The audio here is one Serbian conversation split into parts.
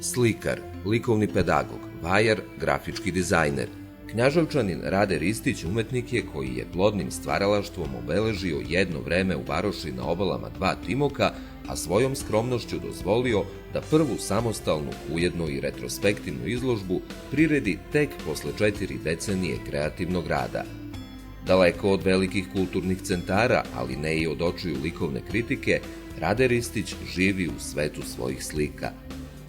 Slikar, likovni pedagog, vajar, grafički dizajner. Knjaževčanin Rade Ristić umetnik je koji je plodnim stvaralaštvom obeležio jedno vreme u varoši na obalama dva Timoka, a svojom skromnošću dozvolio da prvu samostalnu, ujedno i retrospektivnu izložbu priredi tek posle 4 decenije kreativnog rada. Daleko od velikih kulturnih centara, ali ne i od očiju likovne kritike, Rade Ristić živi u svetu svojih slika.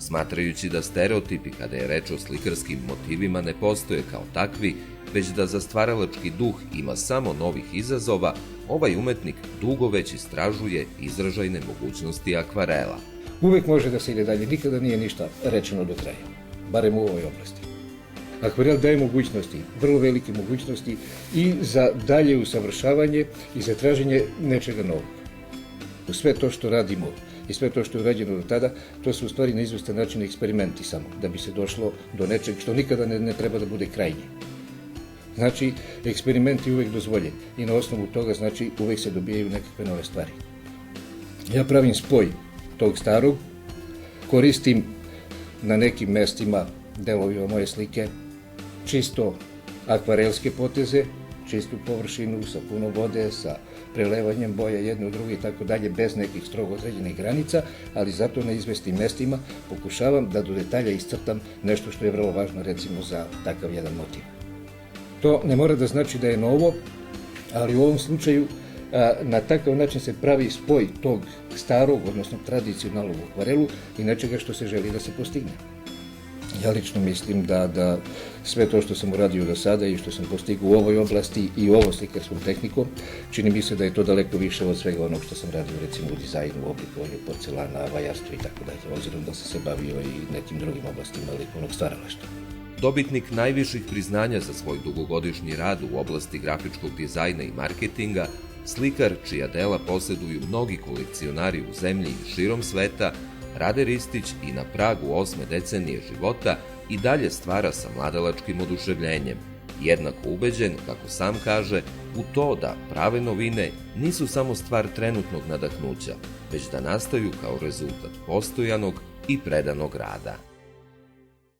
Smatrajući da stereotipi kada je reč o slikarskim motivima ne postoje kao takvi, već da za stvaralački duh ima samo novih izazova, ovaj umetnik dugo već istražuje izražajne mogućnosti akvarela. Uvek može da se ide dalje, nikada nije ništa rečeno do kraja, barem u ovoj oblasti. Akvarel daje mogućnosti, vrlo velike mogućnosti i za dalje usavršavanje i za traženje nečega novog. U sve to što radimo i sve to što je urađeno do tada, to su u stvari na izvestan način eksperimenti samo, da bi se došlo do nečeg što nikada ne treba da bude krajnje. Znači, eksperiment je uvek dozvoljen i na osnovu toga, znači, uvek se dobijaju nekakve nove stvari. Ja pravim spoj tog starog, koristim na nekim mestima delovima moje slike čisto akvarelske poteze, čistu površinu sa puno vode, sa prelevanjem boja jedne u druge i tako dalje, bez nekih strogo određenih granica, ali zato na izvestim mestima pokušavam da do detalja iscrtam nešto što je vrlo važno, recimo, za takav jedan motiv. To ne mora da znači da je novo, ali u ovom slučaju na takav način se pravi spoj tog starog, odnosno tradicionalnog u akvarelu i nečega što se želi da se postigne. Ja lično mislim da sve to što sam uradio do sada i što sam postigao u ovoj oblasti i ovom slikarskom tehnikom, čini mi se da je to daleko više od svega onog što sam radio, recimo, u dizajnu, oblikovanju porcelana, vajarstvu i tako dalje, obzirom da sam se bavio i nekim drugim oblastima likovnog stvaralaštva. Dobitnik najviših priznanja za svoj dugogodišnji rad u oblasti grafičkog dizajna i marketinga, slikar čija dela poseduju mnogi kolekcionari u zemlji i širom sveta, Rade Ristić i na pragu 8. decenije života i dalje stvara sa mladalačkim oduševljenjem, jednako ubeđen, kako sam kaže, u to da prave novine nisu samo stvar trenutnog nadahnuća, već da nastaju kao rezultat postojanog i predanog rada.